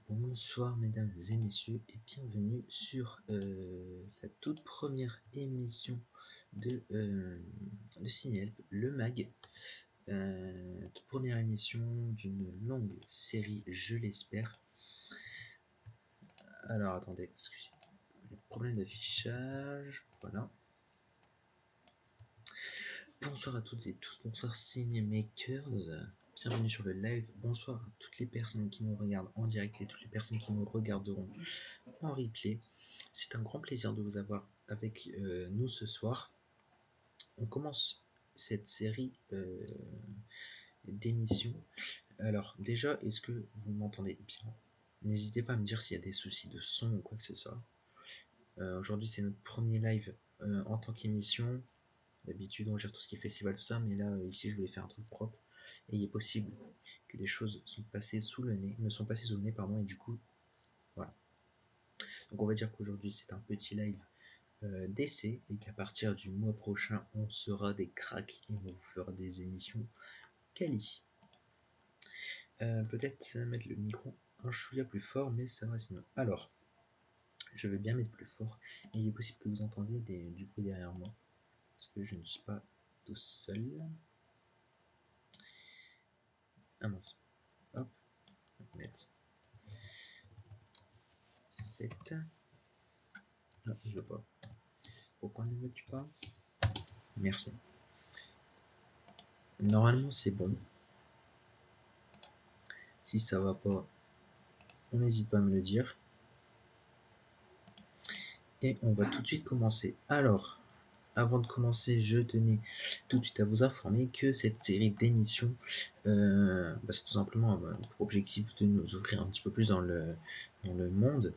Bonsoir mesdames et messieurs et bienvenue sur la toute première émission de Cinéhelp, le MAG. Toute première émission d'une longue série, je l'espère. Alors attendez, parce que j'ai un problème d'affichage, voilà. Bonsoir à toutes et tous, bonsoir Cinémakers, bienvenue sur le live, bonsoir à toutes les personnes qui nous regardent en direct et toutes les personnes qui nous regarderont en replay. C'est un grand plaisir de vous avoir avec nous ce soir. On commence cette série d'émissions. Alors déjà, est-ce que vous m'entendez bien? N'hésitez pas à me dire s'il y a des soucis de son ou quoi que ce soit. Aujourd'hui, c'est notre premier live en tant qu'émission. D'habitude, on gère tout ce qui est festival, tout ça, mais là, ici, je voulais faire un truc propre. Et il est possible que des choses sont passées sous le nez, me sont passées sous le nez, pardon, et du coup, voilà. Donc on va dire qu'aujourd'hui, c'est un petit live d'essai et qu'à partir du mois prochain, on sera des cracks et on vous fera des émissions quali. Peut-être mettre le micro un chouïa plus fort, mais ça va sinon. Alors, je vais bien mettre plus fort. Et il est possible que vous entendiez du bruit derrière moi, parce que je ne suis pas tout seul. Ah mince. Hop, on va mettre 7. Non, je veux pas. Pourquoi ne veux-tu pas? Merci. Normalement, c'est bon. Si ça va pas, on n'hésite pas à me le dire. Et on va tout de suite commencer. Alors, avant de commencer, je tenais tout de suite à vous informer que cette série d'émissions, c'est tout simplement pour objectif de nous ouvrir un petit peu plus dans le monde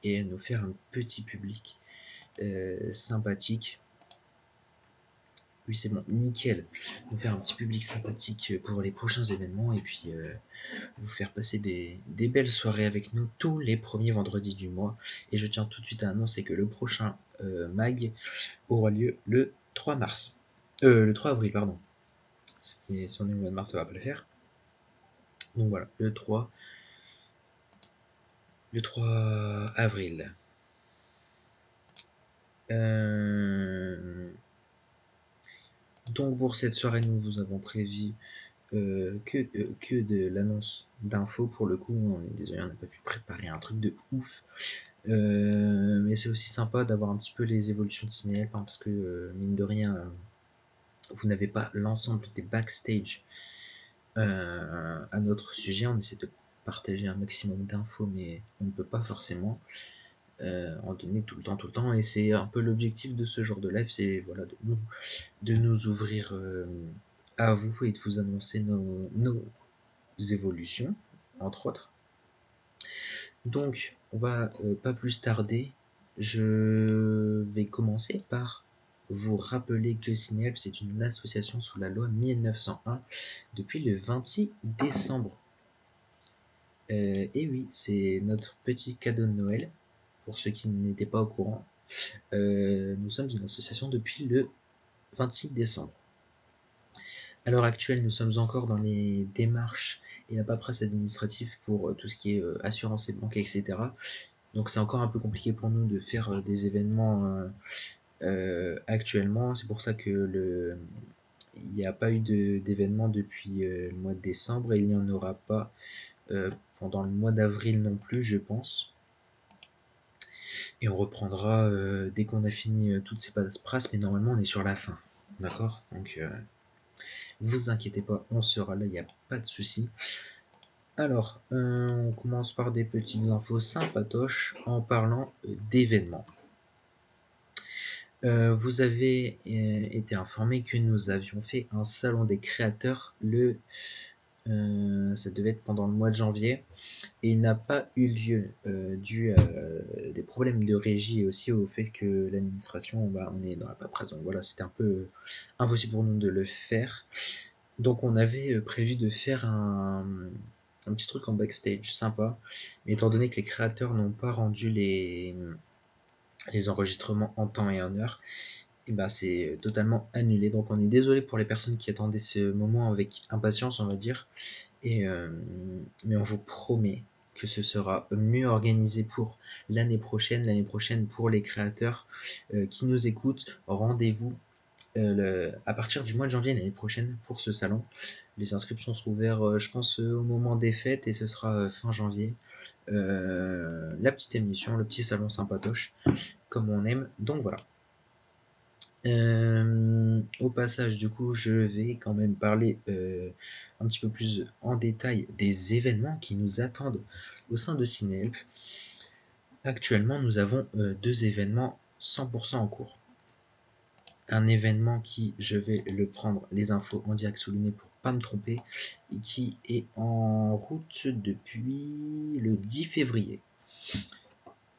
et nous faire un petit public sympathique. Oui, c'est bon, nickel. Nous faire un petit public sympathique pour les prochains événements et puis vous faire passer des belles soirées avec nous tous les premiers vendredis du mois. Et je tiens tout de suite à annoncer que le prochain MAG aura lieu le 3 mars. Le 3 avril, pardon. Si on est au mois de mars, ça va pas le faire. Donc voilà, le 3 avril. Donc pour cette soirée, nous vous avons prévu que de l'annonce d'infos. Pour le coup, on est désolé, on n'a pas pu préparer un truc de ouf. Mais c'est aussi sympa d'avoir un petit peu les évolutions de Cinéhelp, parce que mine de rien, vous n'avez pas l'ensemble des backstage à notre sujet. On essaie de partager un maximum d'infos, mais on ne peut pas forcément en donner tout le temps. Et c'est un peu l'objectif de ce genre de live, c'est voilà, de nous ouvrir à vous et de vous annoncer nos évolutions, entre autres. Donc, on va pas plus tarder. Je vais commencer par vous rappeler que Cinéhelp, c'est une association sous la loi 1901 depuis le 26 décembre. Et oui, c'est notre petit cadeau de Noël, pour ceux qui n'étaient pas au courant. Nous sommes une association depuis le 26 décembre. À l'heure actuelle, nous sommes encore dans les démarches et la paperasse administrative pour tout ce qui est assurance et banque, etc. Donc c'est encore un peu compliqué pour nous de faire des événements actuellement. C'est pour ça que il n'y a pas eu d'événement depuis le mois de décembre et il n'y en aura pas pendant le mois d'avril non plus, je pense. Et on reprendra dès qu'on a fini toutes ces paperasses, mais normalement on est sur la fin. D'accord? Donc vous inquiétez pas, on sera là, il n'y a pas de souci. Alors, on commence par des petites infos sympatoches en parlant d'événements. Vous avez été informé que nous avions fait un salon des créateurs ça devait être pendant le mois de janvier et il n'a pas eu lieu dû à des problèmes de régie et aussi au fait que l'administration, on est dans la paperasse, donc voilà, c'était un peu impossible pour nous de le faire. Donc on avait prévu de faire un petit truc en backstage sympa, mais étant donné que les créateurs n'ont pas rendu les enregistrements en temps et en heure, et c'est totalement annulé. Donc on est désolé pour les personnes qui attendaient ce moment avec impatience, on va dire. Mais on vous promet que ce sera mieux organisé pour l'année prochaine. L'année prochaine, pour les créateurs qui nous écoutent, rendez-vous à partir du mois de janvier l'année prochaine pour ce salon. Les inscriptions seront ouvertes, je pense, au moment des fêtes et ce sera fin janvier. La petite émission, le petit salon sympatoche, comme on aime. Donc voilà. Au passage, du coup, je vais quand même parler un petit peu plus en détail des événements qui nous attendent au sein de Cinéhelp. Actuellement, nous avons 2 événements 100% en cours. Un événement qui, je vais le prendre les infos en direct sous le nez pour pas me tromper, et qui est en route depuis le 10 février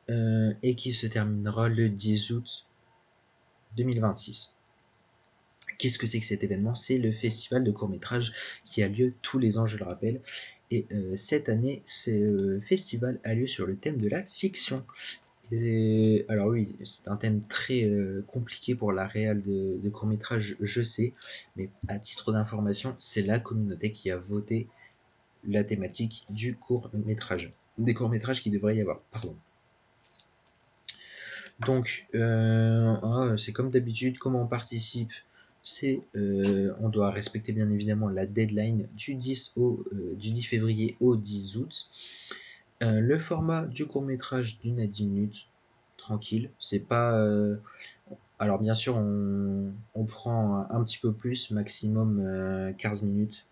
et qui se terminera le 10 août 2026. Qu'est-ce que c'est que cet événement? C'est le festival de court-métrage qui a lieu tous les ans, je le rappelle. Et cette année, ce festival a lieu sur le thème de la fiction. Alors oui, c'est un thème très compliqué pour la réal de court-métrage, je sais, mais à titre d'information, c'est la communauté qui a voté la thématique du court-métrage. Des courts-métrages qui devrait y avoir, pardon. Donc, c'est comme d'habitude, comment on participe? On doit respecter bien évidemment la deadline du 10 février au 10 août. Le format du court-métrage d'1 à 10 minutes, tranquille. C'est pas. Alors, bien sûr, on prend un petit peu plus, maximum 15 minutes.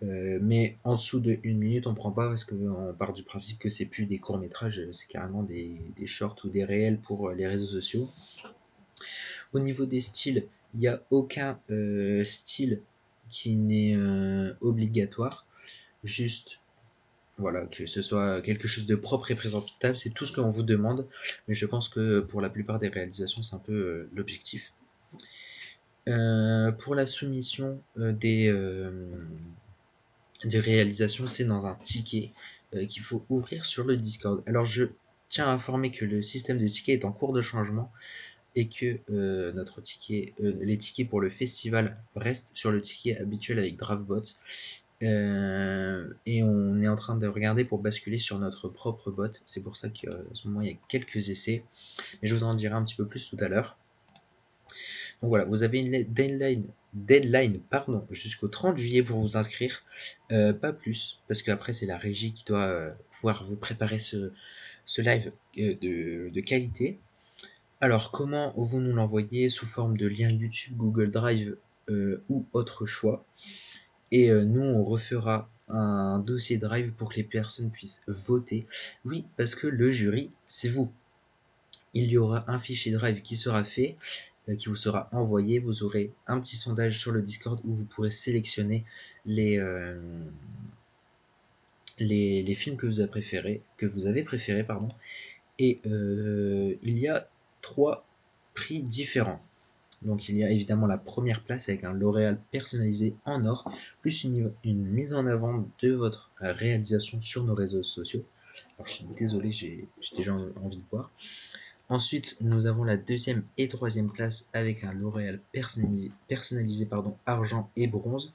Mais en dessous de 1 minute, on prend pas parce qu'on part du principe que c'est plus des courts-métrages, c'est carrément des shorts ou des réels pour les réseaux sociaux. Au niveau des styles, il n'y a aucun style qui n'est obligatoire. Juste, voilà, que ce soit quelque chose de propre et présentable, c'est tout ce qu'on vous demande. Mais je pense que pour la plupart des réalisations, c'est un peu l'objectif. Pour la soumission des réalisations, c'est dans un ticket qu'il faut ouvrir sur le Discord. Alors je tiens à informer que le système de ticket est en cours de changement et que les tickets pour le festival restent sur le ticket habituel avec Draftbot. Et on est en train de regarder pour basculer sur notre propre bot. C'est pour ça qu'en ce moment il y a quelques essais. Mais je vous en dirai un petit peu plus tout à l'heure. Donc voilà, vous avez une deadline jusqu'au 30 juillet pour vous inscrire. Pas plus, parce qu'après c'est la régie qui doit pouvoir vous préparer ce live de qualité. Alors comment vous nous l'envoyez? Sous forme de lien YouTube, Google Drive ou autre choix. Et nous on refera un dossier Drive pour que les personnes puissent voter. Oui, parce que le jury, c'est vous. Il y aura un fichier Drive qui sera fait, qui vous sera envoyé. Vous aurez un petit sondage sur le Discord où vous pourrez sélectionner les films que vous avez préférés, pardon. Et il y a 3 prix différents. Donc il y a évidemment la première place avec un lauréat personnalisé en or, plus une mise en avant de votre réalisation sur nos réseaux sociaux. Alors je suis désolé, j'ai déjà envie de boire. Ensuite, nous avons la deuxième et troisième place avec un lauréat personnalisé, argent et bronze.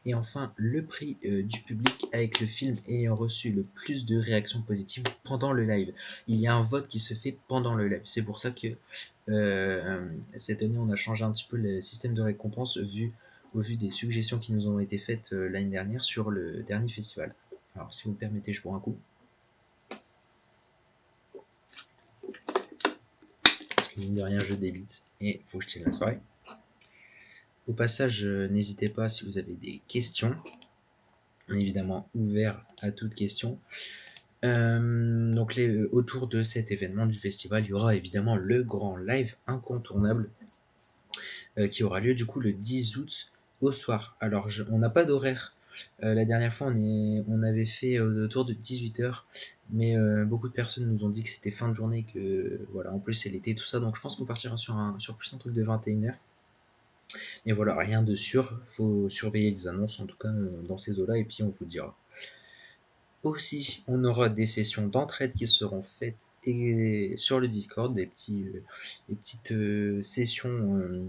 Et enfin, le prix du public avec le film ayant reçu le plus de réactions positives pendant le live. Il y a un vote qui se fait pendant le live. C'est pour ça que cette année, on a changé un petit peu le système de récompense au vu des suggestions qui nous ont été faites l'année dernière sur le dernier festival. Alors, si vous me permettez, je bois un coup. Parce que mine de rien, je débite et il faut que je tienne la soirée. Au passage, n'hésitez pas si vous avez des questions. On est évidemment ouvert à toute question. Donc autour de cet événement du festival, il y aura évidemment le grand live incontournable qui aura lieu du coup le 10 août au soir. Alors on n'a pas d'horaire. La dernière fois on avait fait autour de 18h, mais beaucoup de personnes nous ont dit que c'était fin de journée, que voilà, en plus c'est l'été, tout ça, donc je pense qu'on partira sur plus un truc de 21h. Et voilà, rien de sûr, faut surveiller les annonces en tout cas dans ces eaux-là et puis on vous dira. Aussi, on aura des sessions d'entraide qui seront faites sur le Discord, des petites sessions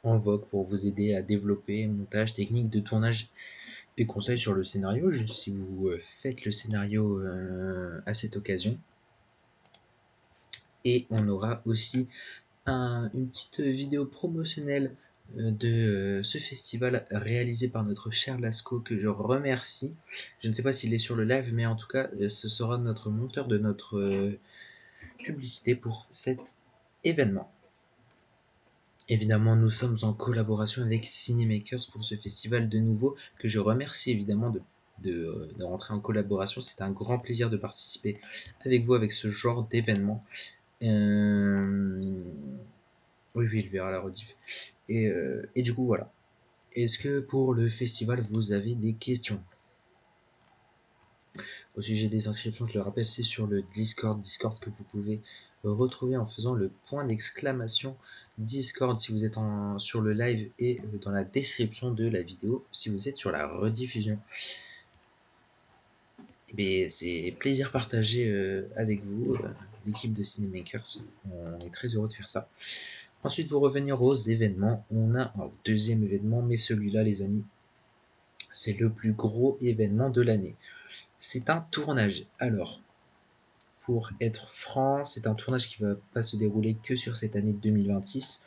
en vogue pour vous aider à développer montage, technique de tournage des conseils sur le scénario, juste si vous faites le scénario à cette occasion. Et on aura aussi une petite vidéo promotionnelle de ce festival réalisé par notre cher Lasco que je remercie. Je ne sais pas s'il est sur le live, mais en tout cas, ce sera notre monteur de notre publicité pour cet événement. Évidemment, nous sommes en collaboration avec Cinemakers pour ce festival de nouveau, que je remercie évidemment de rentrer en collaboration. C'est un grand plaisir de participer avec vous avec ce genre d'événement. Oui, il verra la rediff. Et du coup, voilà. Est-ce que pour le festival, vous avez des questions? Au sujet des inscriptions, je le rappelle, c'est sur le Discord que vous pouvez retrouver en faisant le point d'exclamation Discord si vous êtes sur le live et dans la description de la vidéo si vous êtes sur la rediffusion. Et c'est plaisir partagé avec vous, l'équipe de Cinemakers. On est très heureux de faire ça. Ensuite, pour revenir aux événements, on a un deuxième événement, mais celui-là, les amis, c'est le plus gros événement de l'année. C'est un tournage. Alors, pour être franc, c'est un tournage qui va pas se dérouler que sur cette année 2026,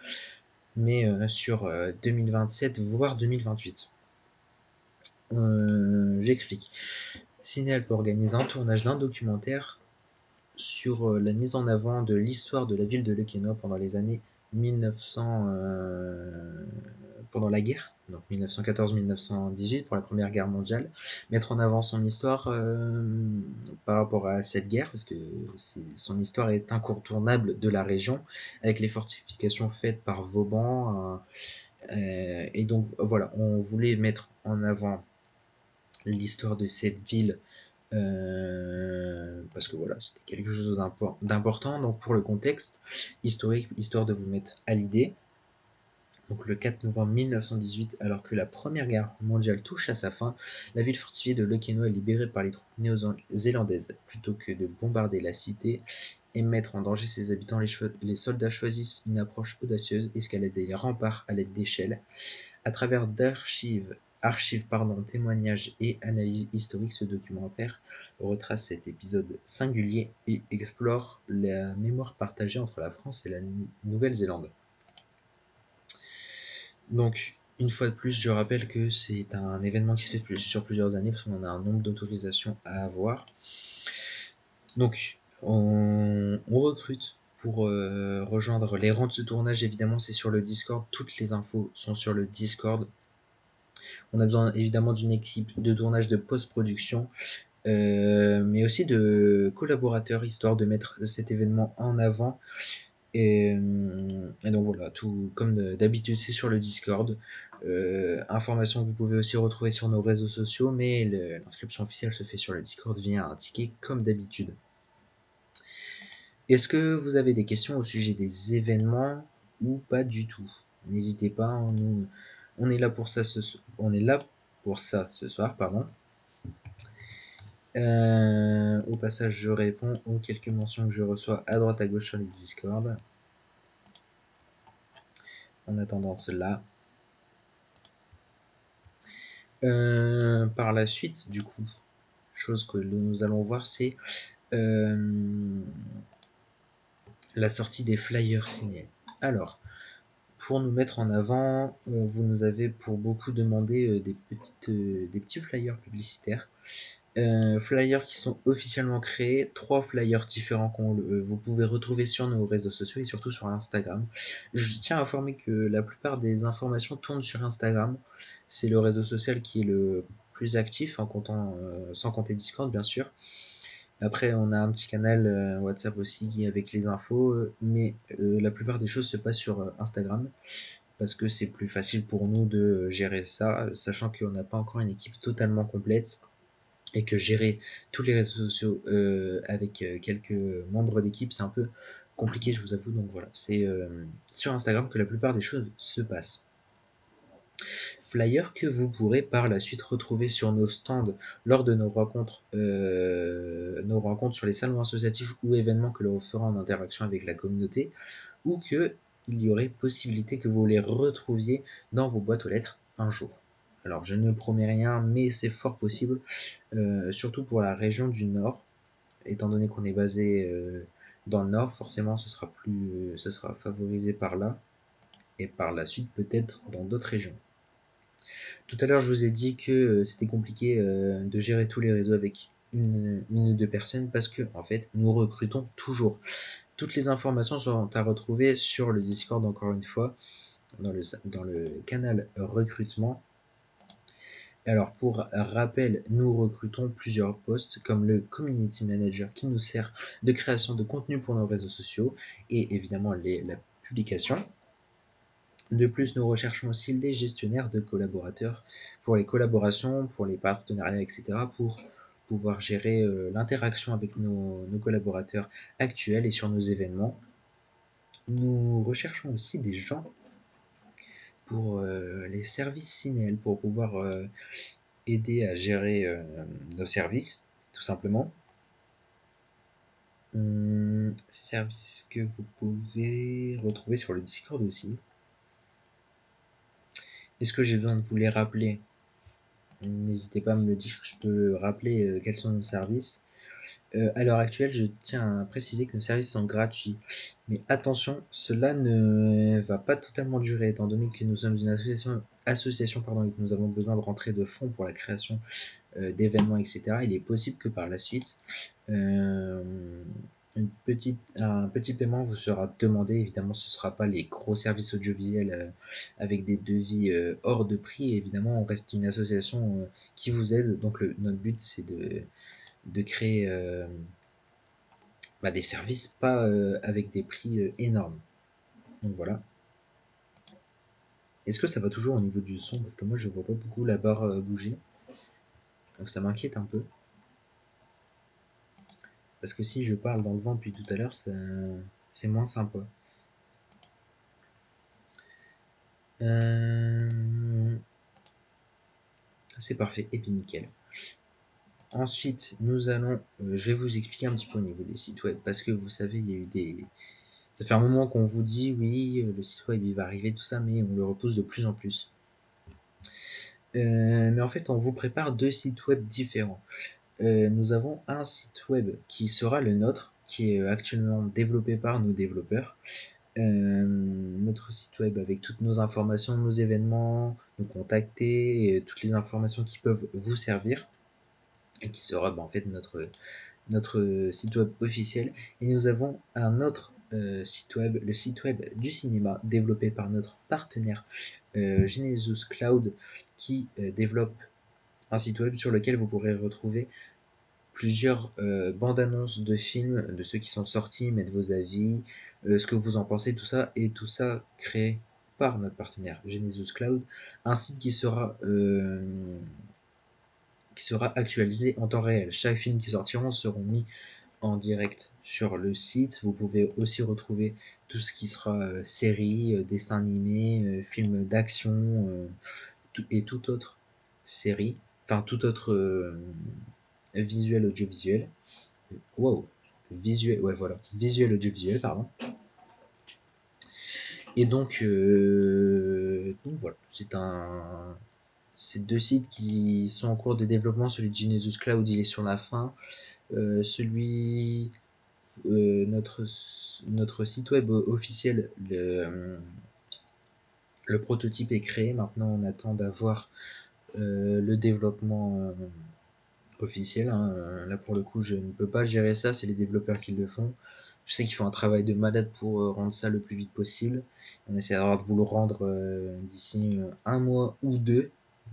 mais sur 2027, voire 2028. J'explique. Cinéalp organise un tournage d'un documentaire sur la mise en avant de l'histoire de la ville de Lekeno pendant les années 1900, pendant la guerre, donc 1914-1918 pour la Première Guerre mondiale, mettre en avant son histoire par rapport à cette guerre, parce que son histoire est incontournable de la région, avec les fortifications faites par Vauban, et donc voilà, on voulait mettre en avant l'histoire de cette ville parce que voilà, c'était quelque chose d'important. Donc pour le contexte historique, histoire de vous mettre à l'idée, donc le 4 novembre 1918, alors que la Première Guerre mondiale touche à sa fin, la ville fortifiée de Lekeno est libérée par les troupes néo-zélandaises. Plutôt que de bombarder la cité et mettre en danger ses habitants, les soldats choisissent une approche audacieuse, escalader les remparts à l'aide d'échelles. À travers d'archives, témoignages et analyses historiques, ce documentaire retrace cet épisode singulier et explore la mémoire partagée entre la France et la Nouvelle-Zélande. Donc, une fois de plus, je rappelle que c'est un événement qui se fait sur plusieurs années parce qu'on a un nombre d'autorisations à avoir. Donc, on recrute pour rejoindre les rangs de ce tournage. Évidemment, c'est sur le Discord. Toutes les infos sont sur le Discord. On a besoin évidemment d'une équipe de tournage de post-production, mais aussi de collaborateurs, histoire de mettre cet événement en avant. Et donc voilà, tout comme d'habitude, c'est sur le Discord. Information que vous pouvez aussi retrouver sur nos réseaux sociaux, mais l'inscription officielle se fait sur le Discord via un ticket comme d'habitude. Est-ce que vous avez des questions au sujet des événements ou pas du tout? N'hésitez pas, on est là pour ça ce soir, pardon. Au passage, je réponds aux quelques mentions que je reçois à droite à gauche sur les Discord. En attendant cela. Par la suite, du coup, chose que nous allons voir, c'est la sortie des flyers signés. Alors, pour nous mettre en avant, vous nous avez pour beaucoup demandé des petits flyers publicitaires. Flyers qui sont officiellement créés, 3 flyers différents que vous pouvez retrouver sur nos réseaux sociaux et surtout sur Instagram. Je tiens à informer que la plupart des informations tournent sur Instagram. C'est le réseau social qui est le plus actif en comptant, sans compter Discord bien sûr. Après, on a un petit canal WhatsApp aussi avec les infos, mais la plupart des choses se passent sur Instagram parce que c'est plus facile pour nous de gérer ça, sachant qu'on n'a pas encore une équipe totalement complète et que gérer tous les réseaux sociaux avec quelques membres d'équipe, c'est un peu compliqué, je vous avoue. Donc voilà, c'est sur Instagram que la plupart des choses se passent. Flyers que vous pourrez par la suite retrouver sur nos stands lors de nos rencontres sur les salons associatifs ou événements que l'on fera en interaction avec la communauté, ou que il y aurait possibilité que vous les retrouviez dans vos boîtes aux lettres un jour. Alors je ne promets rien, mais c'est fort possible, surtout pour la région du Nord. Étant donné qu'on est basé, dans le Nord, forcément ce sera favorisé par là et par la suite peut-être dans d'autres régions. Tout à l'heure, je vous ai dit que, c'était compliqué, de gérer tous les réseaux avec une ou 2 personnes parce que en fait, nous recrutons toujours. Toutes les informations sont à retrouver sur le Discord, encore une fois, dans le canal recrutement. Alors pour rappel, nous recrutons plusieurs postes comme le community manager qui nous sert de création de contenu pour nos réseaux sociaux et évidemment la publication. De plus, nous recherchons aussi les gestionnaires de collaborateurs pour les collaborations, pour les partenariats, etc., pour pouvoir gérer l'interaction avec nos collaborateurs actuels et sur nos événements. Nous recherchons aussi des gens pour les services Cinéel, pour pouvoir aider à gérer nos services, tout simplement. Services que vous pouvez retrouver sur le Discord aussi. Est-ce que j'ai besoin de vous les rappeler? N'hésitez pas à me le dire, je peux rappeler quels sont nos services. À l'heure actuelle, je tiens à préciser que nos services sont gratuits. Mais attention, cela ne va pas totalement durer, étant donné que nous sommes une association pardon, et que nous avons besoin de rentrer de fonds pour la création d'événements, etc. Il est possible que par la suite, euh, un petit paiement vous sera demandé. Évidemment, ce ne sera pas les gros services audiovisuels avec des devis hors de prix. Évidemment, on reste une association qui vous aide. Donc, notre but, c'est de créer des services pas avec des prix énormes. Donc voilà. Est-ce que ça va toujours au niveau du son? Parce que moi, je vois pas beaucoup la barre bouger. Donc ça m'inquiète un peu. Parce que si je parle dans le vent depuis tout à l'heure, c'est moins sympa. Euh, C'est parfait, et puis nickel. Ensuite, je vais vous expliquer un petit peu au niveau des sites web, parce que vous savez, il y a eu ça fait un moment qu'on vous dit, oui, le site web, il va arriver, tout ça, mais on le repousse de plus en plus. Mais en fait, on vous prépare 2 sites web différents. Nous avons un site web qui sera le nôtre, qui est actuellement développé par nos développeurs. Notre site web avec toutes nos informations, nos événements, nous contacter, et toutes les informations qui peuvent vous servir, et qui sera en fait notre site web officiel. Et nous avons un autre site web, le site web du cinéma, développé par notre partenaire Genesis Cloud, qui développe un site web sur lequel vous pourrez retrouver plusieurs bandes annonces de films, de ceux qui sont sortis, mettre vos avis, ce que vous en pensez, tout ça, et tout ça créé par notre partenaire Genesis Cloud, un site qui sera actualisé en temps réel. Chaque film qui sortira sera mis en direct sur le site. Vous pouvez aussi retrouver tout ce qui sera séries, dessins animés, films d'action et toute autre série, enfin tout autre visuel audiovisuel. Wow, visuel, ouais voilà, visuel audiovisuel, pardon. Et donc voilà, c'est 2 sites qui sont en cours de développement. Celui de Genesis Cloud, il est sur la fin. Celui notre site web officiel, le prototype est créé. Maintenant, on attend d'avoir le développement officiel, hein. Là, pour le coup, je ne peux pas gérer ça, c'est les développeurs qui le font. Je sais qu'ils font un travail de malade pour rendre ça le plus vite possible. On essaiera de vous le rendre d'ici un mois ou deux,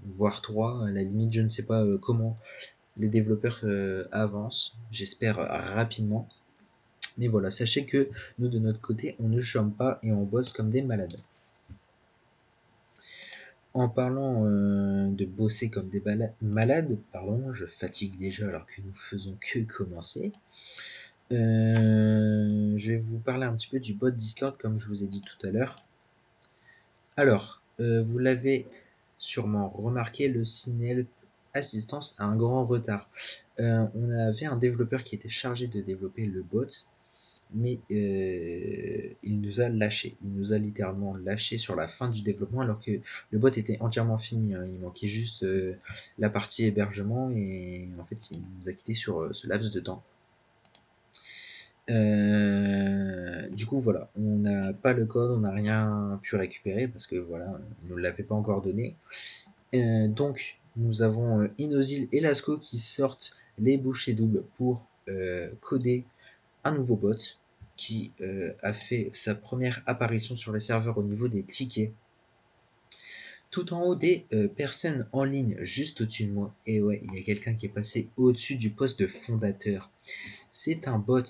voire trois. À la limite, je ne sais pas comment les développeurs avancent. J'espère rapidement. Mais voilà, sachez que nous, de notre côté, on ne chôme pas et on bosse comme des malades. En parlant de bosser comme des malades, pardon, je fatigue déjà alors que nous faisons que commencer. Je vais vous parler un petit peu du bot Discord comme je vous ai dit tout à l'heure. Alors, vous l'avez sûrement remarqué, le Cinéel Assistance a un grand retard. On avait un développeur qui était chargé de développer le bot, mais il nous a lâchés. Il nous a littéralement lâchés sur la fin du développement alors que le bot était entièrement fini, hein. Il manquait juste la partie hébergement et en fait il nous a quittés sur ce laps de temps. Du coup voilà, on n'a pas le code, on n'a rien pu récupérer parce que voilà, il ne nous l'avait pas encore donné. Donc nous avons Inosil et Lasco qui sortent les bouchées doubles pour coder un nouveau bot qui a fait sa première apparition sur le serveur au niveau des tickets. Tout en haut des personnes en ligne, juste au-dessus de moi. Et ouais, il y a quelqu'un qui est passé au-dessus du poste de fondateur. C'est un bot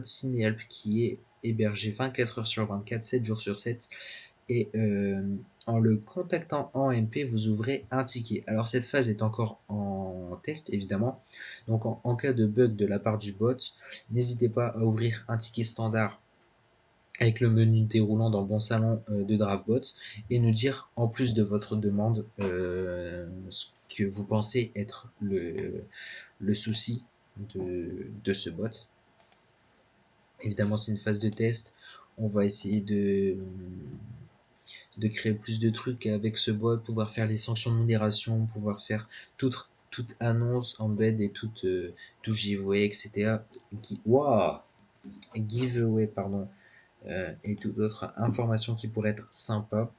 Cinehelp qui est hébergé 24 heures sur 24, 7 jours sur 7. Et en le contactant en MP, vous ouvrez un ticket. Alors cette phase est encore en test, évidemment. Donc en cas de bug de la part du bot, n'hésitez pas à ouvrir un ticket standard avec le menu déroulant dans Bon Salon de DraftBot et nous dire, en plus de votre demande, ce que vous pensez être le souci de ce bot. Évidemment, c'est une phase de test. On va essayer de créer plus de trucs avec ce bot, pouvoir faire les sanctions de modération, pouvoir faire toute annonce, embed et tout giveaway, etc. Wow! Giveaway, pardon, et toute autre information qui pourrait être sympa.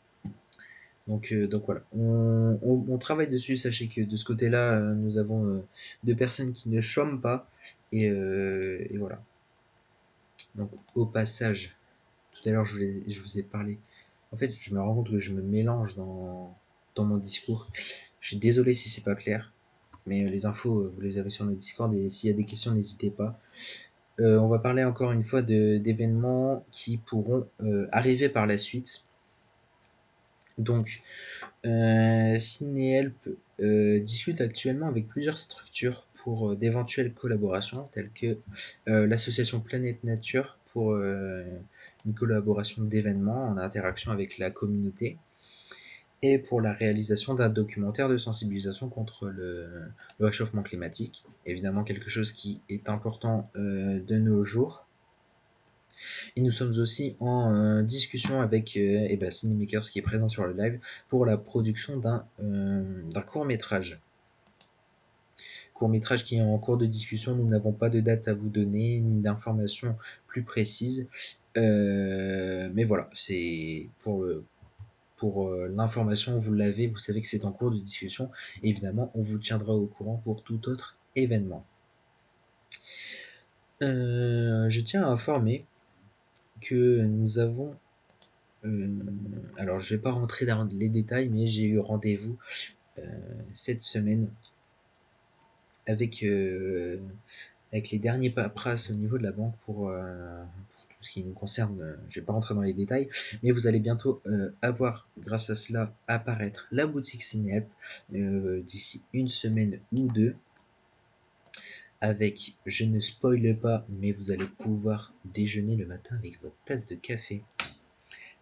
Donc voilà, on travaille dessus. Sachez que de ce côté-là, nous avons deux personnes qui ne chôment pas. Et voilà. Donc au passage, tout à l'heure je vous ai parlé. En fait, je me rends compte que je me mélange dans mon discours. Je suis désolé si c'est pas clair, mais les infos, vous les avez sur notre Discord et s'il y a des questions, n'hésitez pas. On va parler encore une fois d'événements qui pourront arriver par la suite. Donc, Cinehelp discute actuellement avec plusieurs structures pour d'éventuelles collaborations, telles que l'association Planète Nature pour une collaboration d'événements en interaction avec la communauté et pour la réalisation d'un documentaire de sensibilisation contre le réchauffement climatique. Évidemment, quelque chose qui est important de nos jours. Et nous sommes aussi en discussion avec Cinemakers qui est présent sur le live pour la production d'un court-métrage. Court-métrage qui est en cours de discussion. Nous n'avons pas de date à vous donner, ni d'informations plus précises. Mais voilà, c'est pour l'information, vous l'avez, vous savez que c'est en cours de discussion. Et évidemment, on vous tiendra au courant pour tout autre événement. Je tiens à informer que nous avons alors, je vais pas rentrer dans les détails, mais j'ai eu rendez-vous cette semaine avec, avec les derniers paperasses au niveau de la banque pour tout ce qui nous concerne. Je vais pas rentrer dans les détails, mais vous allez bientôt avoir, grâce à cela, apparaître la boutique Cinehelp d'ici une semaine ou deux. Avec, je ne spoile pas, mais vous allez pouvoir déjeuner le matin avec votre tasse de café.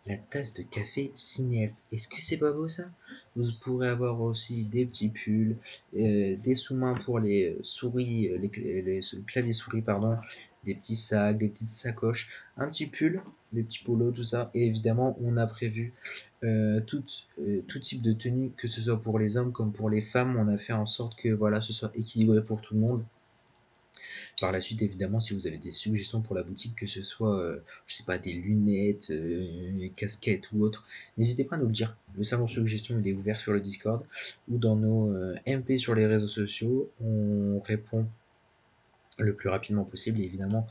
La tasse de café Cinehelp. Est-ce que c'est pas beau ça? Vous pourrez avoir aussi des petits pulls, des sous-mains pour les souris, les claviers souris, pardon, des petits sacs, des petites sacoches, un petit pull, des petits polos, tout ça. Et évidemment, on a prévu tout type de tenue, que ce soit pour les hommes comme pour les femmes. On a fait en sorte que voilà, ce soit équilibré pour tout le monde. Par la suite, évidemment, si vous avez des suggestions pour la boutique, que ce soit, je sais pas, des lunettes, casquettes ou autre, n'hésitez pas à nous le dire. Le salon suggestion, il est ouvert sur le Discord ou dans nos MP sur les réseaux sociaux. On répond le plus rapidement possible et évidemment,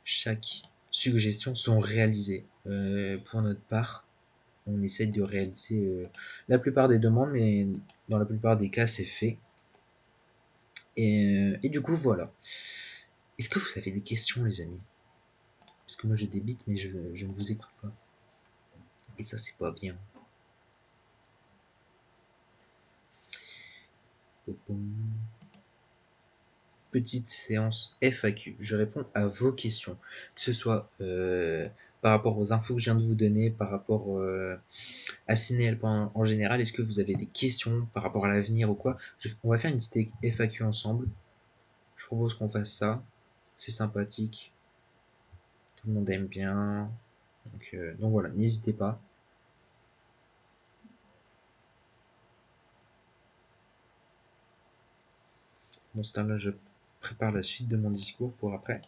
chaque suggestion sont réalisées. Pour notre part, on essaie de réaliser la plupart des demandes, mais dans la plupart des cas, c'est fait. Et du coup, voilà. Est-ce que vous avez des questions, les amis? Parce que moi je débite, mais je ne vous écoute pas. Et ça, c'est pas bien. Petite séance FAQ. Je réponds à vos questions. Que ce soit par rapport aux infos que je viens de vous donner, par rapport à Cinéhelp en général. Est-ce que vous avez des questions par rapport à l'avenir ou quoi? On va faire une petite FAQ ensemble. Je propose qu'on fasse ça. C'est sympathique. tout le monde aime bien. Donc voilà, n'hésitez pas. Dans ce temps-là, je prépare la suite de mon discours pour après.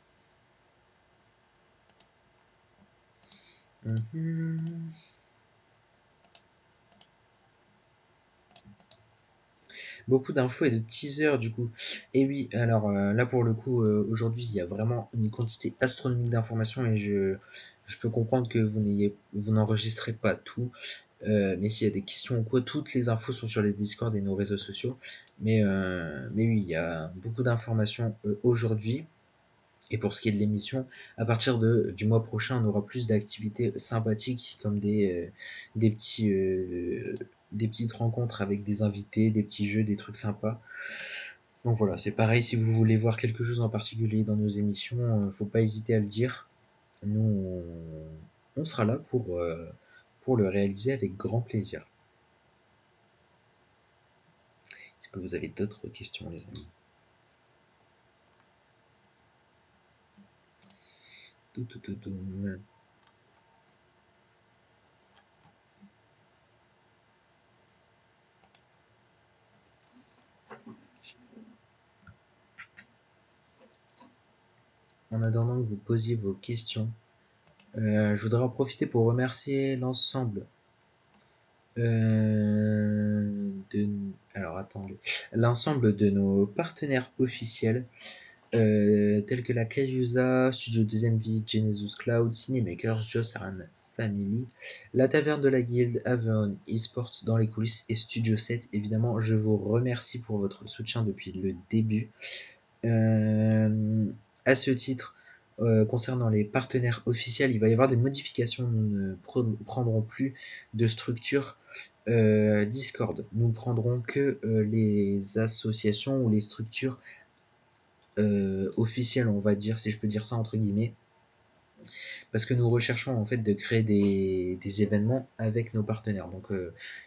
Mhm. Beaucoup d'infos et de teasers du coup. Et oui, alors là pour le coup, aujourd'hui, il y a vraiment une quantité astronomique d'informations et je peux comprendre que vous n'enregistrez pas tout. Mais s'il y a des questions ou quoi, toutes les infos sont sur les Discord et nos réseaux sociaux. Mais oui, il y a beaucoup d'informations aujourd'hui. Et pour ce qui est de l'émission, à partir du mois prochain, on aura plus d'activités sympathiques comme des petits, des petites rencontres avec des invités, des petits jeux, des trucs sympas. Donc voilà, c'est pareil, si vous voulez voir quelque chose en particulier dans nos émissions, faut pas hésiter à le dire. Nous, on sera là pour le réaliser avec grand plaisir. Est-ce que vous avez d'autres questions, les amis? Tout, tout, tout, tout. En attendant que vous posiez vos questions, je voudrais en profiter pour remercier l'ensemble de, alors attendez, l'ensemble de nos partenaires officiels tels que la Cayusa, Studio 2ème Vie, Genesis Cloud, Cinemakers, Josaran Family, la Taverne de la Guilde, Avon eSport dans les coulisses et Studio 7. Évidemment, je vous remercie pour votre soutien depuis le début. À ce titre, concernant les partenaires officiels, il va y avoir des modifications. Nous ne prendrons plus de structure Discord. Nous ne prendrons que les associations ou les structures officielles, on va dire, si je peux dire ça entre guillemets, parce que nous recherchons en fait de créer des événements avec nos partenaires. Donc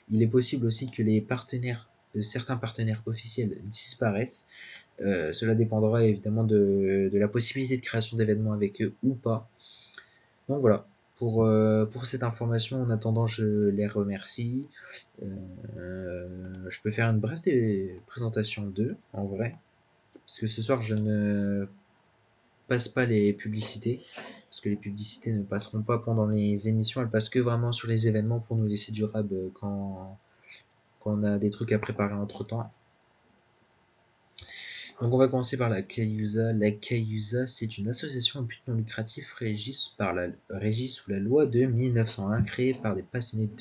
il est possible aussi que les partenaires, certains partenaires officiels disparaissent. Cela dépendra évidemment de la possibilité de création d'événements avec eux ou pas. Donc voilà, pour cette information, en attendant, je les remercie. Je peux faire une brève présentation d'eux, en vrai, parce que ce soir, je ne passe pas les publicités, parce que les publicités ne passeront pas pendant les émissions, elles passent que vraiment sur les événements pour nous laisser du rab quand on a des trucs à préparer entre-temps. Donc on va commencer par la Cayusa. La Cayusa, c'est une association à but non lucratif régie sous la loi de 1901, créée par des passionnés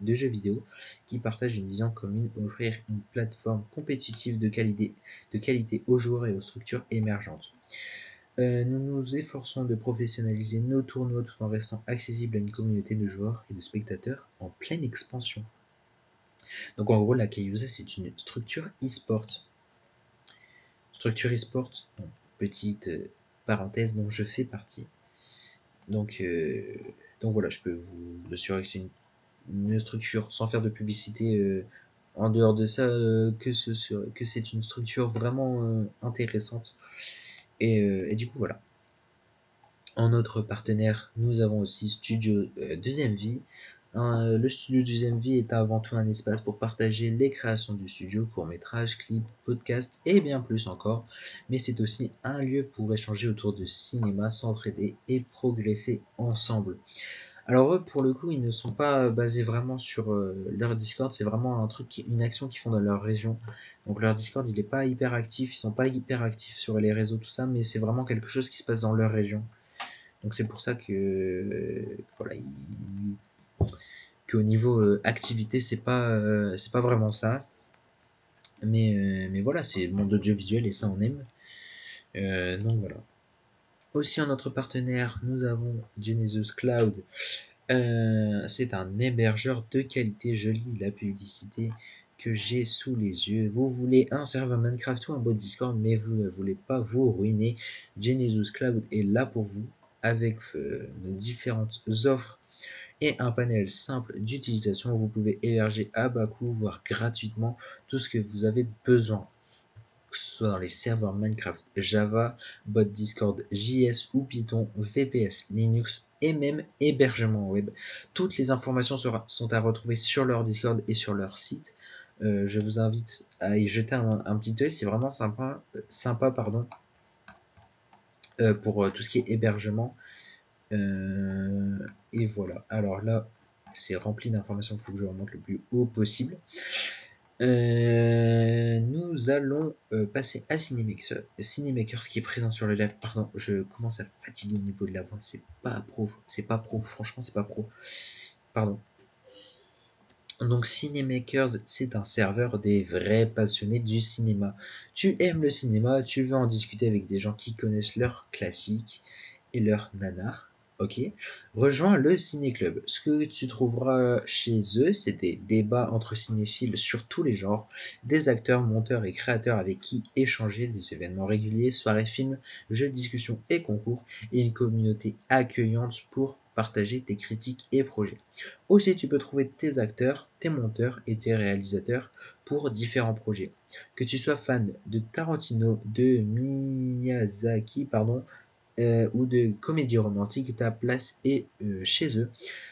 de jeux vidéo qui partagent une vision commune, offrir une plateforme compétitive de qualité aux joueurs et aux structures émergentes. Nous nous efforçons de professionnaliser nos tournois tout en restant accessibles à une communauté de joueurs et de spectateurs en pleine expansion. Donc en gros, la Cayusa, c'est une structure e-sport. Structure e-sport, donc, petite parenthèse dont je fais partie. Donc, euh, donc voilà, je peux vous assurer que c'est une structure, sans faire de publicité en dehors de ça, que c'est une structure vraiment intéressante. Et du coup, voilà. En notre partenaire, nous avons aussi Studio 2ème Vie. Le studio 2ème Vie est avant tout un espace pour partager les créations du studio, courts-métrages, clips, podcasts et bien plus encore. Mais c'est aussi un lieu pour échanger autour de cinéma, s'entraider et progresser ensemble. Alors eux, pour le coup, ils ne sont pas basés vraiment sur leur Discord, c'est vraiment une action qu'ils font dans leur région. Donc leur Discord, il est pas hyper actif, ils sont pas hyper actifs sur les réseaux, tout ça, mais c'est vraiment quelque chose qui se passe dans leur région. Donc c'est pour ça que voilà, qu'au niveau activité, c'est pas vraiment ça. Mais voilà, c'est le monde audiovisuel et ça on aime. Donc voilà. Aussi en notre partenaire, nous avons Genesis Cloud. C'est un hébergeur de qualité. Je lis la publicité que j'ai sous les yeux. Vous voulez un serveur Minecraft ou un bot Discord, mais vous ne voulez pas vous ruiner. Genesis Cloud est là pour vous avec nos différentes offres et un panel simple d'utilisation. Vous pouvez héberger à bas coût, voire gratuitement, tout ce que vous avez besoin. que ce soit dans les serveurs Minecraft, Java, bot Discord, JS ou Python, VPS, Linux et même hébergement web. Toutes les informations sont à retrouver sur leur Discord et sur leur site. Je vous invite à y jeter un petit œil, c'est vraiment sympa pardon, pour tout ce qui est hébergement. Et voilà. Alors là, c'est rempli d'informations, il faut que je remonte le plus haut possible. Nous allons passer à Cinemakers qui est présent sur le live. Pardon, je commence à fatiguer au niveau de la voix. C'est pas pro. Franchement, c'est pas pro. Pardon. Donc Cinemakers, c'est un serveur des vrais passionnés du cinéma. Tu aimes le cinéma, tu veux en discuter avec des gens qui connaissent leurs classiques et leurs nanars. Ok, rejoins le Ciné-Club. Ce que tu trouveras chez eux, c'est des débats entre cinéphiles sur tous les genres, des acteurs, monteurs et créateurs avec qui échanger, des événements réguliers, soirées films, jeux de discussion et concours, et une communauté accueillante pour partager tes critiques et projets. Aussi, tu peux trouver tes acteurs, tes monteurs et tes réalisateurs pour différents projets. Que tu sois fan de Tarantino, de Miyazaki, pardon, ou de comédie romantique, ta place est chez eux.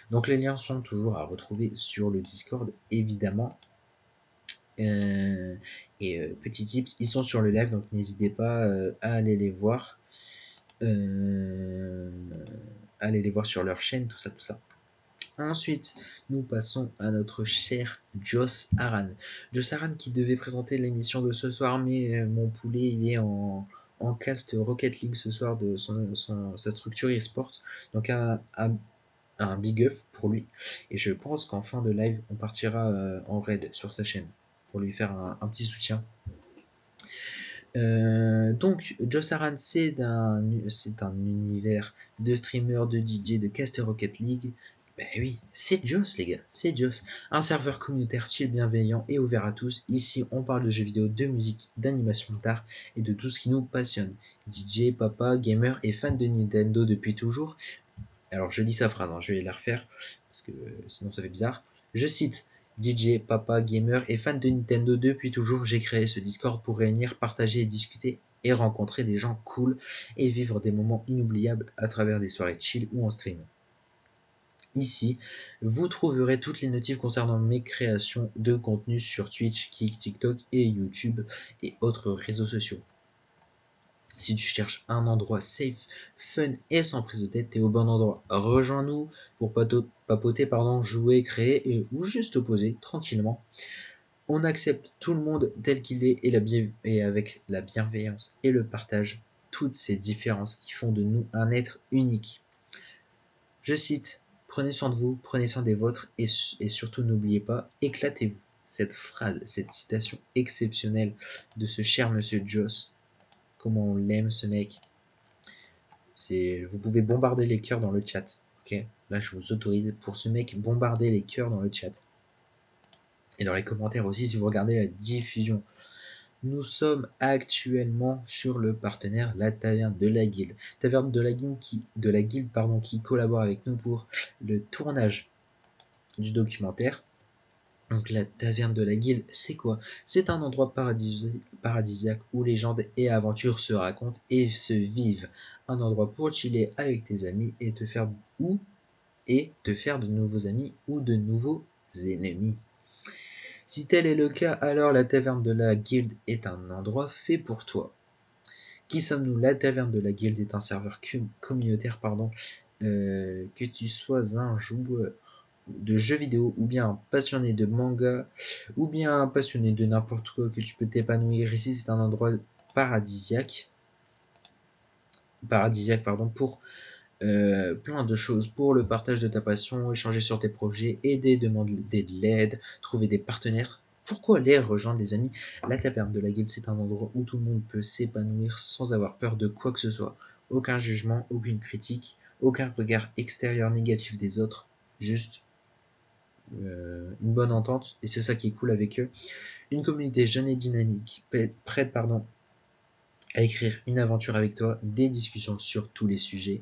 Donc les liens sont toujours à retrouver sur le Discord, évidemment. Petit tips, ils sont sur le live, donc n'hésitez pas à aller les voir. Aller les voir sur leur chaîne, tout ça, tout ça. Ensuite, nous passons à notre cher Joss Aran. Joss Aran qui devait présenter l'émission de ce soir, mais mon poulet, il est en cast Rocket League ce soir de sa structure e-sport. Donc un big up pour lui. Et je pense qu'en fin de live, on partira en raid sur sa chaîne pour lui faire un petit soutien. Donc, Joss Aran, c'est un univers de streamer, de DJ, de caster Rocket League. Ben oui, c'est Joss, les gars, c'est Joss. Un serveur communautaire chill, bienveillant et ouvert à tous. Ici, on parle de jeux vidéo, de musique, d'animation d'art et de tout ce qui nous passionne. DJ, papa, gamer et fan de Nintendo depuis toujours. Alors, je lis sa phrase, hein, je vais la refaire parce que sinon ça fait bizarre. Je cite. DJ, papa, gamer et fan de Nintendo depuis toujours, j'ai créé ce Discord pour réunir, partager et discuter et rencontrer des gens cool et vivre des moments inoubliables à travers des soirées chill ou en stream. Ici, vous trouverez toutes les notifs concernant mes créations de contenu sur Twitch, Kik, TikTok et YouTube et autres réseaux sociaux. Si tu cherches un endroit safe, fun et sans prise de tête, t'es au bon endroit. Rejoins-nous pour papoter, jouer, créer ou juste poser tranquillement. On accepte tout le monde tel qu'il est et avec la bienveillance et le partage, toutes ces différences qui font de nous un être unique. Je cite, prenez soin de vous, prenez soin des vôtres et surtout n'oubliez pas, éclatez-vous. Cette phrase, cette citation exceptionnelle de ce cher monsieur Joss, comment on l'aime ce mec. Vous pouvez bombarder les cœurs dans le chat. Ok, là je vous autorise pour ce mec bombarder les cœurs dans le chat. Et dans les commentaires aussi si vous regardez la diffusion. Nous sommes actuellement sur le partenaire La Taverne de la Guilde. Taverne de la Guilde qui collabore avec nous pour le tournage du documentaire. Donc la Taverne de la Guilde, c'est quoi? C'est un endroit paradisiaque où légendes et aventures se racontent et se vivent. Un endroit pour chiller avec tes amis et te faire de nouveaux amis ou de nouveaux ennemis. Si tel est le cas, alors la Taverne de la Guilde est un endroit fait pour toi. Qui sommes-nous? La Taverne de la Guilde est un serveur communautaire, que tu sois un joueur de jeux vidéo, ou bien un passionné de manga, ou bien un passionné de n'importe quoi, que tu peux t'épanouir. Ici, c'est un endroit paradisiaque, pour plein de choses, pour le partage de ta passion, échanger sur tes projets, aider, demander de l'aide, trouver des partenaires. Pourquoi les rejoindre, les amis? La Taverne de la Guilde, c'est un endroit où tout le monde peut s'épanouir sans avoir peur de quoi que ce soit. Aucun jugement, aucune critique, aucun regard extérieur négatif des autres, juste une bonne entente, et c'est ça qui est cool avec eux. Une communauté jeune et dynamique, prête à écrire une aventure avec toi, des discussions sur tous les sujets,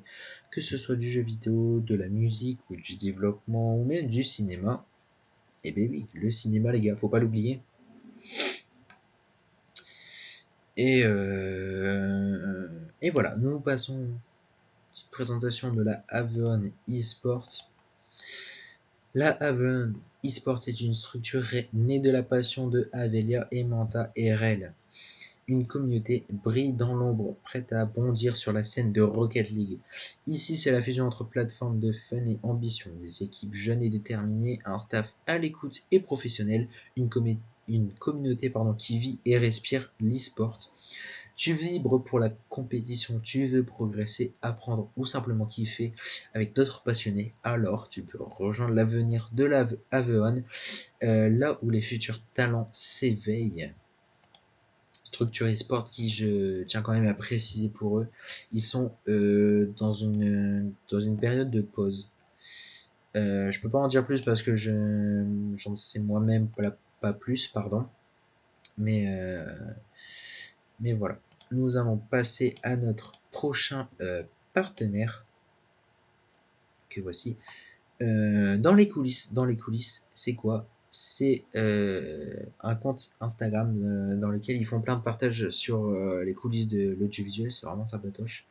que ce soit du jeu vidéo, de la musique ou du développement ou même du cinéma. Eh ben oui, le cinéma les gars, faut pas l'oublier. Et, et voilà, nous passons petite présentation de la Haven eSport. La Haven eSport est une structure née de la passion de Avelia et Manta et Rel. Une communauté brille dans l'ombre, prête à bondir sur la scène de Rocket League. Ici, c'est la fusion entre plateforme de fun et ambition, des équipes jeunes et déterminées, un staff à l'écoute et professionnel, une communauté qui vit et respire l'e-sport. Tu vibres pour la compétition, tu veux progresser, apprendre ou simplement kiffer avec d'autres passionnés, alors tu peux rejoindre l'avenir de la Aveon, là où les futurs talents s'éveillent. Structure e-sport qui, je tiens quand même à préciser pour eux, ils sont dans une période de pause. Je peux pas en dire plus parce que j'en sais moi-même pas plus, pardon. Mais, mais voilà. Nous allons passer à notre prochain partenaire que voici. Dans les coulisses, c'est quoi? C'est un compte Instagram dans lequel ils font plein de partages sur les coulisses de l'audiovisuel, c'est vraiment sympatoche.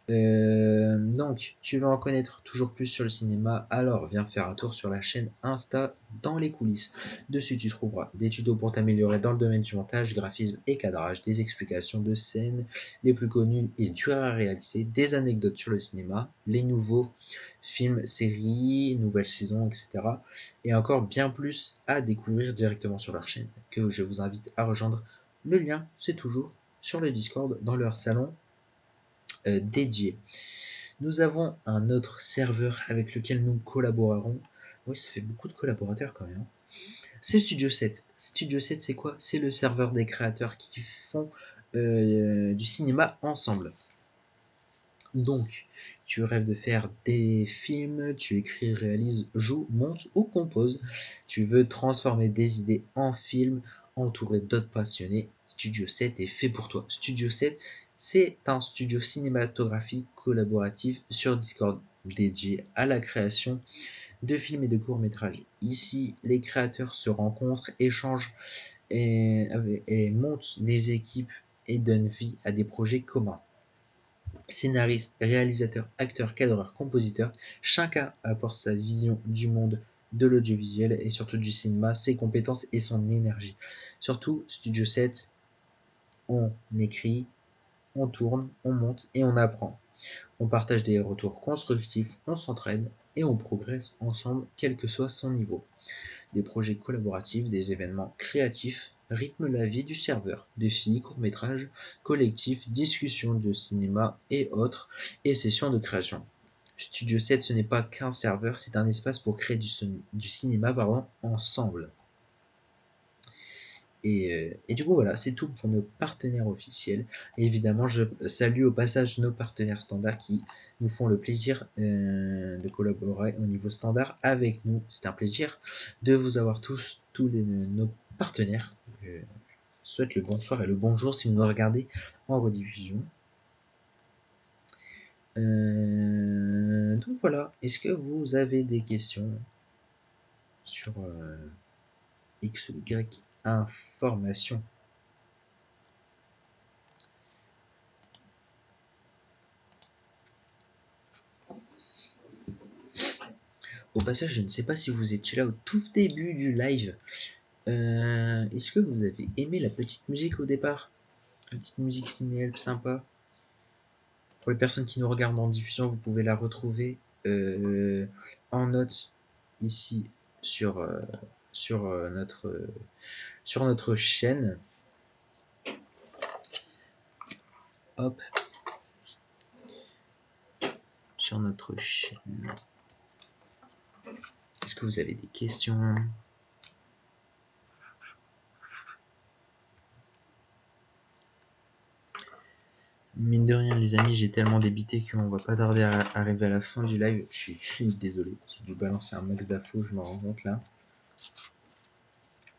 Donc, tu veux en connaître toujours plus sur le cinéma, alors viens faire un tour sur la chaîne Insta dans les coulisses. Dessus, tu trouveras des tutos pour t'améliorer dans le domaine du montage, graphisme et cadrage, des explications de scènes les plus connues et dures à réaliser, des anecdotes sur le cinéma, les nouveaux films, séries, nouvelles saisons, etc. Et encore bien plus à découvrir directement sur leur chaîne, que je vous invite à rejoindre. Le lien, c'est toujours sur le Discord dans leur salon dédié. Nous avons un autre serveur avec lequel nous collaborerons. Oui, ça fait beaucoup de collaborateurs quand même. C'est Studio 7. Studio 7, c'est quoi? C'est le serveur des créateurs qui font du cinéma ensemble. Donc, tu rêves de faire des films, tu écris, réalises, joues, montes ou composes. Tu veux transformer des idées en films, entouré d'autres passionnés. Studio 7 est fait pour toi. Studio 7, c'est un studio cinématographique collaboratif sur Discord dédié à la création de films et de courts-métrages. Ici, les créateurs se rencontrent, échangent et montent des équipes et donnent vie à des projets communs. Scénariste, réalisateur, acteur, cadreur, compositeur, chacun apporte sa vision du monde de l'audiovisuel et surtout du cinéma, ses compétences et son énergie. Surtout, Studio 7, on écrit, on tourne, on monte et on apprend. On partage des retours constructifs, on s'entraide et on progresse ensemble, quel que soit son niveau. Des projets collaboratifs, des événements créatifs rythment la vie du serveur. Défis, courts-métrages, collectifs, discussions de cinéma et autres, et sessions de création. Studio 7, ce n'est pas qu'un serveur, c'est un espace pour créer du cinéma vraiment ensemble. Et du coup, voilà, c'est tout pour nos partenaires officiels. Et évidemment, je salue au passage nos partenaires standards qui nous font le plaisir de collaborer au niveau standard avec nous. C'est un plaisir de vous avoir nos partenaires. Je souhaite le bonsoir et le bonjour si vous nous regardez en rediffusion. Donc voilà, est-ce que vous avez des questions sur X ou Y information? Au passage, je ne sais pas si vous étiez là au tout début du live. Est-ce que vous avez aimé la petite musique au départ? La petite musique cinéale sympa. Pour les personnes qui nous regardent en diffusion, vous pouvez la retrouver en note ici sur, sur, euh, notre, euh, sur notre chaîne. Hop, sur notre chaîne. Est-ce que vous avez des questions? Mine de rien, les amis, j'ai tellement débité qu'on va pas tarder à arriver à la fin du live. Je suis désolé, j'ai dû balancer un max d'infos, je me rends compte là.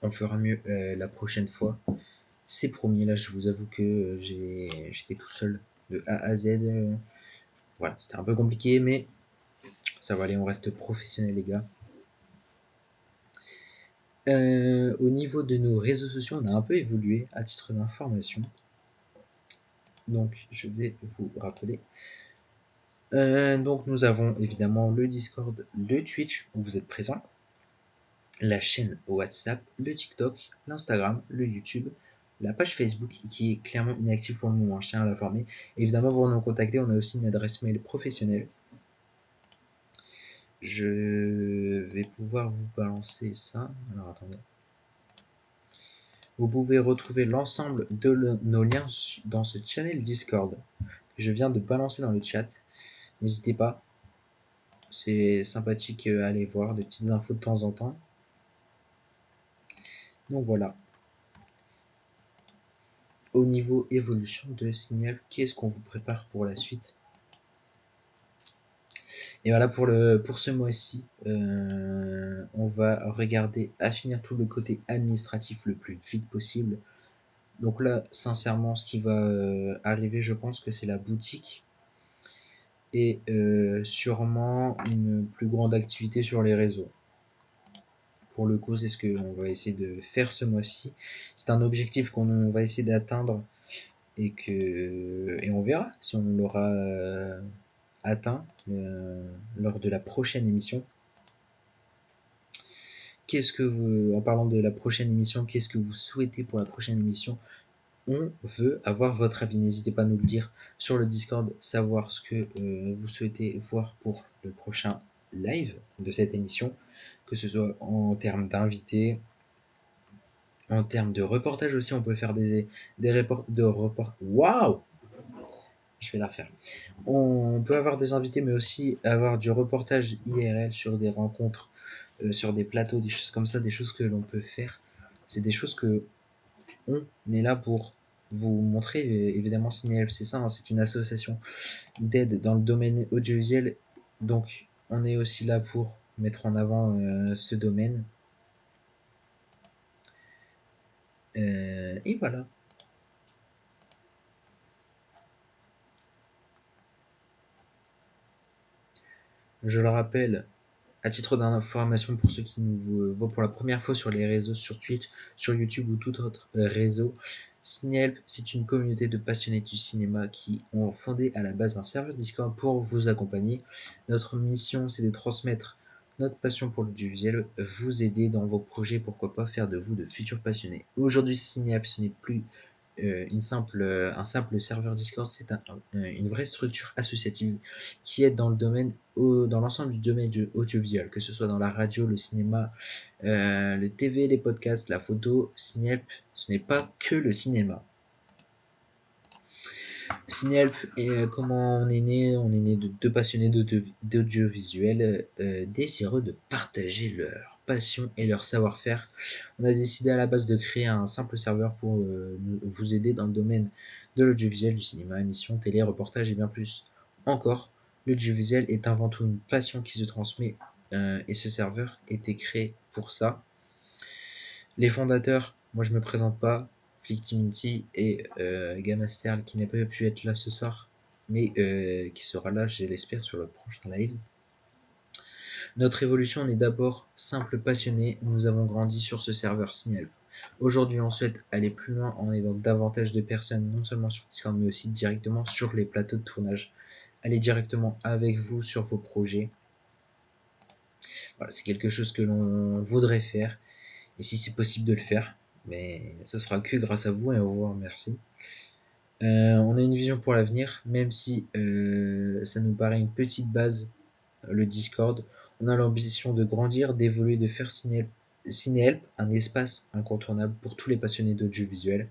On fera mieux la prochaine fois. C'est promis, là, je vous avoue que j'étais tout seul de A à Z. Voilà, c'était un peu compliqué, mais ça va aller, on reste professionnel, les gars. Au niveau de nos réseaux sociaux, on a un peu évolué à titre d'information. Donc je vais vous rappeler. Donc nous avons évidemment le Discord, le Twitch où vous êtes présents, la chaîne WhatsApp, le TikTok, l'Instagram, le YouTube, la page Facebook qui est clairement inactive pour le moment, je tiens à l'informer. Évidemment, vous nous contacter, on a aussi une adresse mail professionnelle. Je vais pouvoir vous balancer ça. Alors attendez. Vous pouvez retrouver l'ensemble de nos liens dans ce channel Discord que je viens de balancer dans le chat. N'hésitez pas, c'est sympathique à aller voir, des petites infos de temps en temps. Donc voilà. Au niveau évolution de Signal, qu'est-ce qu'on vous prépare pour la suite? Et voilà pour ce mois-ci, on va regarder à finir tout le côté administratif le plus vite possible. Donc là, sincèrement, ce qui va arriver, je pense que c'est la boutique et sûrement une plus grande activité sur les réseaux. Pour le coup, c'est ce qu'on va essayer de faire ce mois-ci. C'est un objectif qu'on va essayer d'atteindre et on verra si on l'aura atteint lors de la prochaine émission. En parlant de la prochaine émission, qu'est-ce que vous souhaitez pour la prochaine émission? On veut avoir votre avis. N'hésitez pas à nous le dire sur le Discord, savoir ce que vous souhaitez voir pour le prochain live de cette émission, que ce soit en termes d'invités, en termes de reportage aussi. On peut faire Waouh! Je vais la refaire. On peut avoir des invités, mais aussi avoir du reportage IRL sur des rencontres, sur des plateaux, des choses comme ça, des choses que l'on peut faire. C'est des choses que on est là pour vous montrer. Évidemment, Cinéhelp, c'est ça, hein, c'est une association d'aide dans le domaine audiovisuel. Donc, on est aussi là pour mettre en avant ce domaine. Et voilà. Je le rappelle, à titre d'information pour ceux qui nous voient pour la première fois sur les réseaux, sur Twitch, sur YouTube ou tout autre réseau, Cinéhelp, c'est une communauté de passionnés du cinéma qui ont fondé à la base un serveur Discord pour vous accompagner. Notre mission, c'est de transmettre notre passion pour l'audiovisuel, vous aider dans vos projets, pourquoi pas faire de vous de futurs passionnés. Aujourd'hui, Cinéhelp, ce n'est plus un simple serveur Discord, c'est une vraie structure associative qui aide dans le domaine, dans l'ensemble du domaine du audiovisuel, que ce soit dans la radio, le cinéma, le TV, les podcasts, la photo. Cinéhelp, ce n'est pas que le cinéma. Cinéhelp, comment on est né? On est né de deux passionnés d'audiovisuel désireux de partager leur passion et leur savoir-faire. On a décidé à la base de créer un simple serveur pour vous aider dans le domaine de l'audiovisuel, du cinéma, émissions, télé, reportages et bien plus encore. L'audiovisuel est avant tout une passion qui se transmet et ce serveur était créé pour ça. Les fondateurs, moi je me présente pas, Flictimity et Gamasterl qui n'a pas pu être là ce soir, mais qui sera là, je l'espère, sur le prochain live. Notre évolution, on est d'abord simple passionné, nous avons grandi sur ce serveur Signal. Aujourd'hui, on souhaite aller plus loin en aidant davantage de personnes, non seulement sur Discord, mais aussi directement sur les plateaux de tournage. Aller directement avec vous sur vos projets. Voilà, c'est quelque chose que l'on voudrait faire. Et si c'est possible de le faire, mais ce sera que grâce à vous et on vous remercie. On a une vision pour l'avenir, même si ça nous paraît une petite base, le Discord. On a l'ambition de grandir, d'évoluer, de faire Cinéhelp un espace incontournable pour tous les passionnés d'audiovisuel.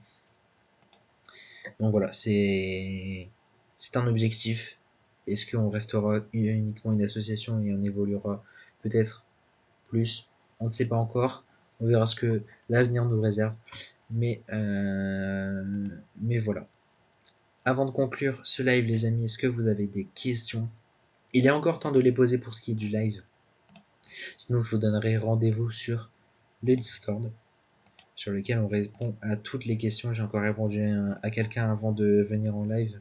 Donc voilà, c'est un objectif. Est-ce qu'on restera uniquement une association et on évoluera peut-être plus? On ne sait pas encore. On verra ce que l'avenir nous réserve. Mais voilà. Avant de conclure ce live, les amis, est-ce que vous avez des questions? Il est encore temps de les poser pour ce qui est du live. Sinon, je vous donnerai rendez-vous sur le Discord, sur lequel on répond à toutes les questions. J'ai encore répondu à quelqu'un avant de venir en live.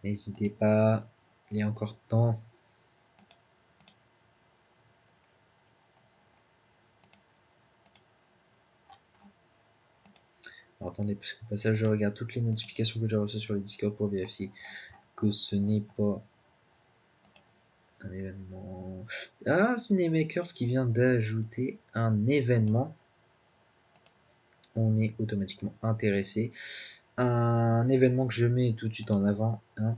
N'hésitez pas, il y a encore temps. attendez, parce qu'au passage, je regarde toutes les notifications que j'ai reçues sur le Discord pour vérifier que ce n'est pas un événement. Ah, Cinemakers qui vient d'ajouter un événement. On est automatiquement intéressé. Un événement que je mets tout de suite en avant, hein,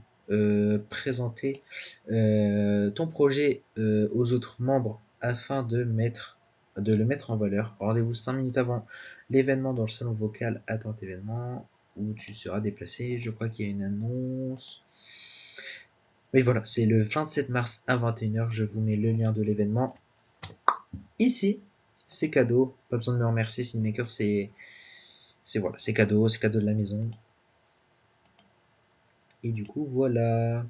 présenter ton projet aux autres membres afin de le mettre en valeur. Rendez-vous 5 minutes avant l'événement dans le salon vocal Attente événement où tu seras déplacé. Je crois qu'il y a une annonce. Oui, voilà, c'est le 27 mars à 21h. Je vous mets le lien de l'événement ici. C'est cadeau, pas besoin de me remercier. Cinemaker, voilà, c'est cadeau de la maison. Et du coup, voilà.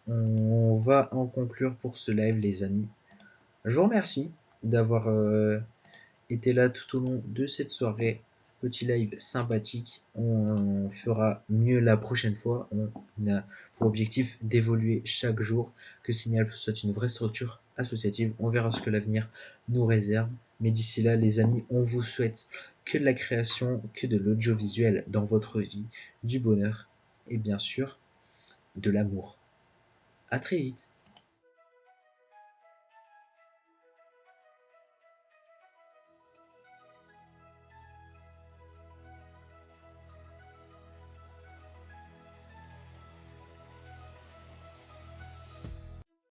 On va en conclure pour ce live, les amis. Je vous remercie d'avoir été là tout au long de cette soirée. Petit live sympathique. On fera mieux la prochaine fois. On a pour objectif d'évoluer chaque jour, que Signal soit une vraie structure associative. On verra ce que l'avenir nous réserve. Mais d'ici là, les amis, on vous souhaite que de la création, que de l'audiovisuel dans votre vie, du bonheur et bien sûr de l'amour. À très vite.